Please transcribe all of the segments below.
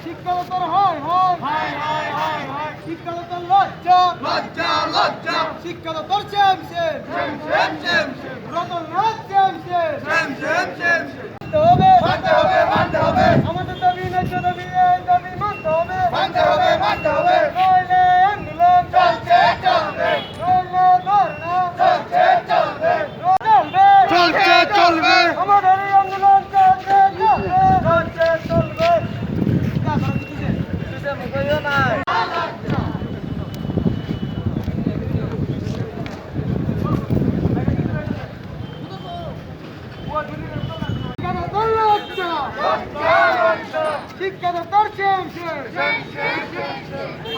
শিক্ষকতার হয় হয় হয় হয় হয় হয় শিক্ষকতার লজ্জা লজ্জা লজ্জা শিক্ষকতার same same same same same same Ratan Nath same same same same same মানতে হবে মানতে হবে আমাদের দাবি ন্যায্য দাবি এই দাবি মানতে হবে মানতে হবে মানতে হবে নইলে আন্দোলন চলছে চলবে নইলে ধর্ণা চলছে চলবে চলবে চলছে চলবে আমাদের এই আন্দোলন চলছে চলবে চলছে চলবে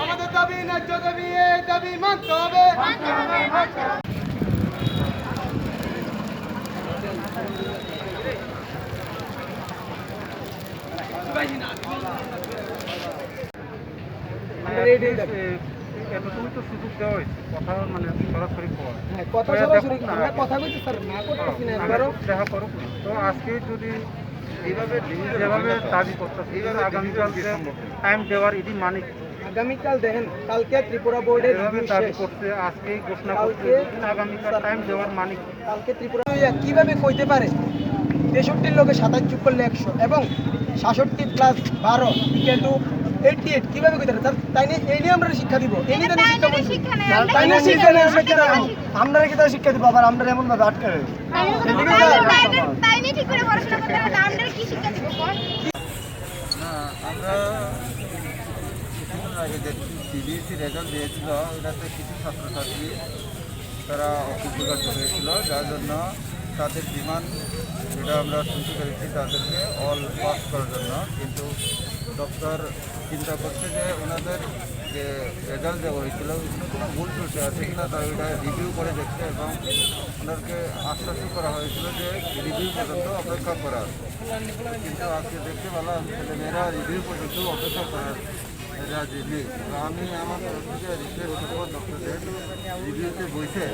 আমাদের দাবি ন্যায্য দাবি এই দাবি মানতে হবে এতটুকু তো সুযোগ দেওয়া হয়েছে কথা মানে সরাসরি কথা সরাসরি আমরা কথা বলছি স্যার না করতেছি না এবারও দেখা করুক না। তো আজকে যদি এইভাবে যেভাবে দাবি করতেছে এইভাবে আগামীকাল টাইম দেওয়ার এটি মানে আগামীকাল দেখেন কালকে ত্রিপুরা বোর্ডের যেভাবে দাবি করছে আজকেই ঘোষণা করছে আগামীকাল টাইম দেওয়ার মানে কালকে ত্রিপুরা কিভাবে কইতে পারে 63 লোকে 27 যোগ করলে 100 এবং 66 প্লাস 12 ইকুয়াল টু 88 কিভাবে কইতে পারে তাই নিয়ে এই নিয়ে আমরা শিক্ষা দিব এই নিয়ে শিক্ষা বলছি তাই নিয়ে শিক্ষা নিয়ে আমরা কি তার শিক্ষা দিব আবার আমরা এমন ভাবে আটকাবে তাই নিয়ে ঠিক করে পড়াশোনা করতে হবে আমরা কি শিক্ষা দিব না আমরা কিছুদিন আগে যে সিবিএসসি রেজাল্ট দিয়েছিল ওটাতে কিছু ছাত্রছাত্রী তারা অকৃতকার্য হয়েছিল যার জন্য তাদের ডিমান্ড যেটা আমরা শুনতে পেরেছি তাদেরকে অল পাস করার জন্য কিন্তু ডক্টর চিন্তা করছে যে ওনাদের যে রেজাল্ট দেওয়া হয়েছিল ওইখানে কোনো ভুল ত্রুটি আছে কিনা তারা ওইটা রিভিউ করে দেখছে এবং ওনাদেরকে আশ্বাসন করা হয়েছিল যে রিভিউ পর্যন্ত অপেক্ষা করার কিন্তু আজকে দেখতে পেলাম ছেলেমেয়েরা রিভিউ পর্যন্ত অপেক্ষা করার রাজি নেই। আমি আমার তরফ থেকে রিকোয়েস্ট করবো ডক্টরদের রিভিউতে বসে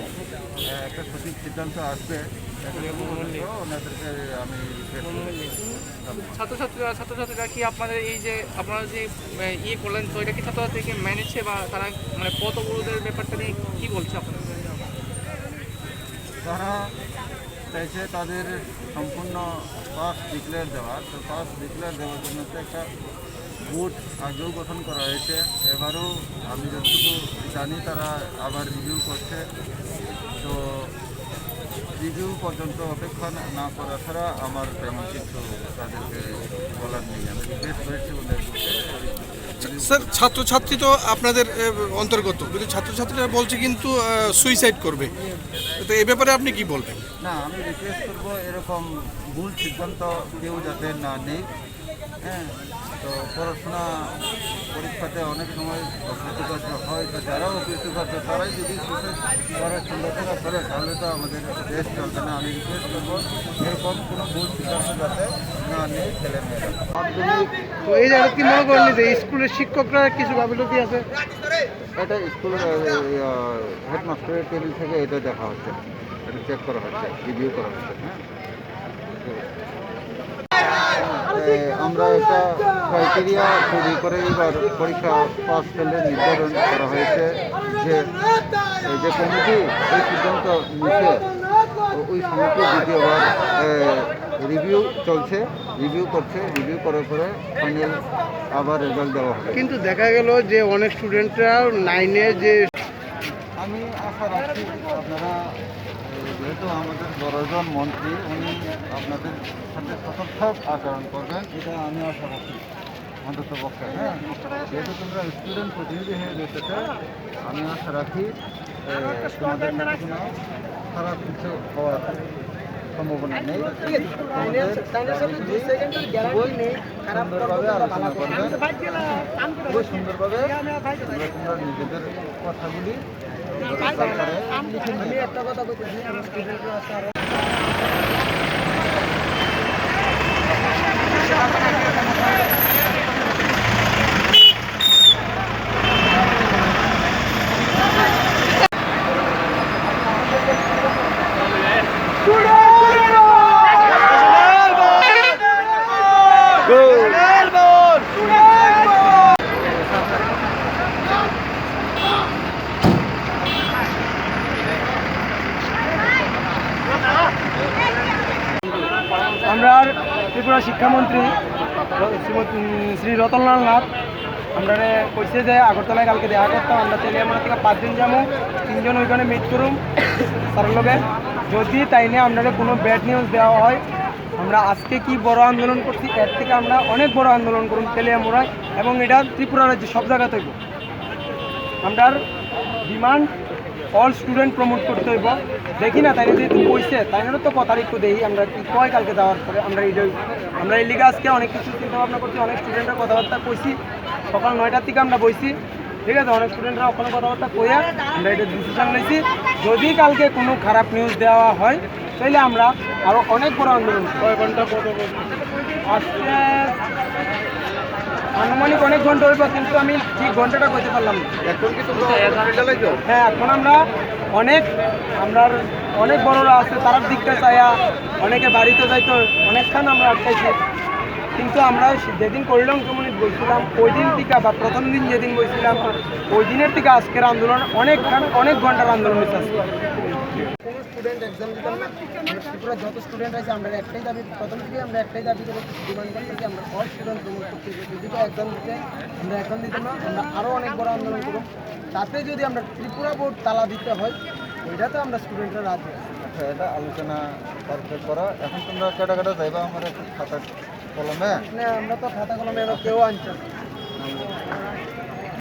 একটা সঠিক সিদ্ধান্ত আসবে ওনাদেরকে আমি ছাত্রছাত্রীরা কি আপনাদের এই যে আপনারা যে ইয়ে করলেন তো এটা কি ছাত্রছাত্রীকে মেনেছে বা তারা মানে পথ অবরোধের ব্যাপারটা নিয়ে কী বলছে আপনাদের? তারা চাইছে তাদের সম্পূর্ণ পাস ডিক্লেয়ার দেওয়া তো পাস ডিক্লেয়ার দেওয়ার জন্য তো একটা বোর্ড আগেও গঠন করা হয়েছে এবারও আমি যতটুকু জানি তারা আবার রিভিউ করছে তো রিভিউ পর্যন্ত অপেক্ষা না করা ছাড়া আমার তেমন কিছু তাদেরকে বলার নেই আমি রিকোয়েস্ট করেছি ওদের স্যার ছাত্রছাত্রী তো আপনাদের অন্তর্গত কিন্তু ছাত্রছাত্রীরা বলছে কিন্তু সুইসাইড করবে তো এই ব্যাপারে আপনি কি বলবেন? না আমি রিকোয়েস্ট করবো এরকম ভুল সিদ্ধান্ত কেউ যাতে না নেই হ্যাঁ তো পড়াশোনা পরীক্ষাতে অনেক সময় অকৃতকার্য হয় তো যারাও অকৃতকার্য তারাই যদি সুইসাইড করার চিন্তাধারা করে তাহলে তো আমাদের দেশ চলবে না। আমি রিকোয়েস্ট করবো এরকম কোনো ভুল সিদ্ধান্ত যাতে না নেই ছেলেমেয়েরা। তো এই জায়গায় কি মনে করেন যে স্কুলের শিক্ষকরা কিছু গাফিলতি আছে? এটা স্কুল হেডমাস্টারের টেবিল থেকে এটা দেখা হচ্ছে, এটা চেক করা হচ্ছে, রিভিউ করা হচ্ছে। হ্যাঁ আমরা এটা ক্রাইটেরিয়া তৈরি করে এবার পরীক্ষা পাস ফেলে নির্ধারণ করা হয়েছে যে এই যে কমিটি এই সিদ্ধান্ত নিচ্ছে ওই সমিতি দ্বিতীয়বার রিভিউ চলছে, রিভিউ করছে, রিভিউ করার পরে ফাইনাল আবার রেজাল্ট দেওয়া হবে। কিন্তু দেখা গেল যে অনেক স্টুডেন্টরা 9-এ যে আমি আশা রাখছি আপনারা যেহেতু আমাদের বড়জন মন্ত্রী উনি আপনাদের সাথে সতর্ক আচরণ করবেন এটা আমি আশা রাখি অন্তত পক্ষে। হ্যাঁ যেহেতু তোমরা স্টুডেন্ট প্রতিনিধি হয়ে যেতেছে আমি আশা রাখি তোমাদের মধ্যে কোনো খারাপ কিছু হওয়ার সম্ভাবনা নেই। সুন্দরভাবে আলোচনা করবেন, খুবই সুন্দরভাবে তোমরা নিজেদের কথাগুলি আমি একটা কথা বলতেছি ত্রিপুরা শিক্ষামন্ত্রী শ্রী রতনলাল নাথ আমরা কইছে যে আগরতলায় কালকে দেখা করতাম, আমরা তেলিয়ামুড়া থেকে 5 জন যাবো, 3 জন ওইখানে মিট করুম তার লগে। যদি তাই নিয়ে আপনারা কোনো ব্যাড নিউজ দেওয়া হয়, আমরা আজকে কি বড় আন্দোলন করছি, এর থেকে আমরা অনেক বড় আন্দোলন করুন তেলিয়ামুড়ায়, এবং এটা ত্রিপুরা রাজ্যে সব জায়গাতে হইব। আমরা ডিমান্ড অল স্টুডেন্ট প্রমোট করতে হইব। দেখি না তাই যেহেতু কইছে তাইনেরও তো কথা একটু দেখি আমরা কি কয় কালকে যাওয়ার পরে। আমরা এই লিগে আজকে অনেক কিছু চিন্তা ভাবনা করছি, অনেক স্টুডেন্টের কথাবার্তা কইছি, সকাল 9টার থেকে আমরা বইছি, ঠিক আছে। অনেক স্টুডেন্টরা ওখানে কথাবার্তা কইয়া আমরা এটা ডিসিশন নিয়েছি, যদি কালকে কোনো খারাপ নিউজ দেওয়া হয় তাহলে আমরা আরও অনেক বড় আন্দোলন। কয় ঘন্টা আজকে আনুমানিক অনেক ঘন্টা হইব, কিন্তু আমি ঠিক ঘন্টাটা কইতে পারলাম না। এখন কি তোমরা হ্যাঁ, এখন আমরা অনেক বড়রা আছে, তার দিকটা চাইয়া অনেকে বাড়িতে যাইতো, অনেকক্ষণ আমরা আটকাইছি। কিন্তু আমরা যেদিন করিলাম কমিউনিটি বলছিলাম ওই দিন থেকে বা প্রথম দিন যেদিন বলছিলাম ওই দিনের থেকে আজকের আন্দোলন অনেক ঘন্টার আন্দোলন হচ্ছে আজকে। কোনো স্টুডেন্ট এক্সাম দিতাম না, ত্রিপুরা যত স্টুডেন্ট আছে আমরা একটাই দাবি, প্রথম থেকে আমরা একটাই দাবি করে ডিমান্ড করতেছি, আমরা অল স্টুডেন্ট প্রমোট করতে যদি এক্সাম দিতে আমরা এক্সাম দিতাম না, আমরা আরও অনেক বড় আন্দোলন করব। তাতে যদি আমরা ত্রিপুরা বোর্ড তালা দিতে হয়, ওইটাতে আমরা স্টুডেন্টরা রাজি আছি। আচ্ছা, এটা আলোচনা করো। এখন তোমরা কেটা কেটা যাইবা আমার একটু খাতা কলমে? আমরা তো খাতা কলমে কেউ আনছে না।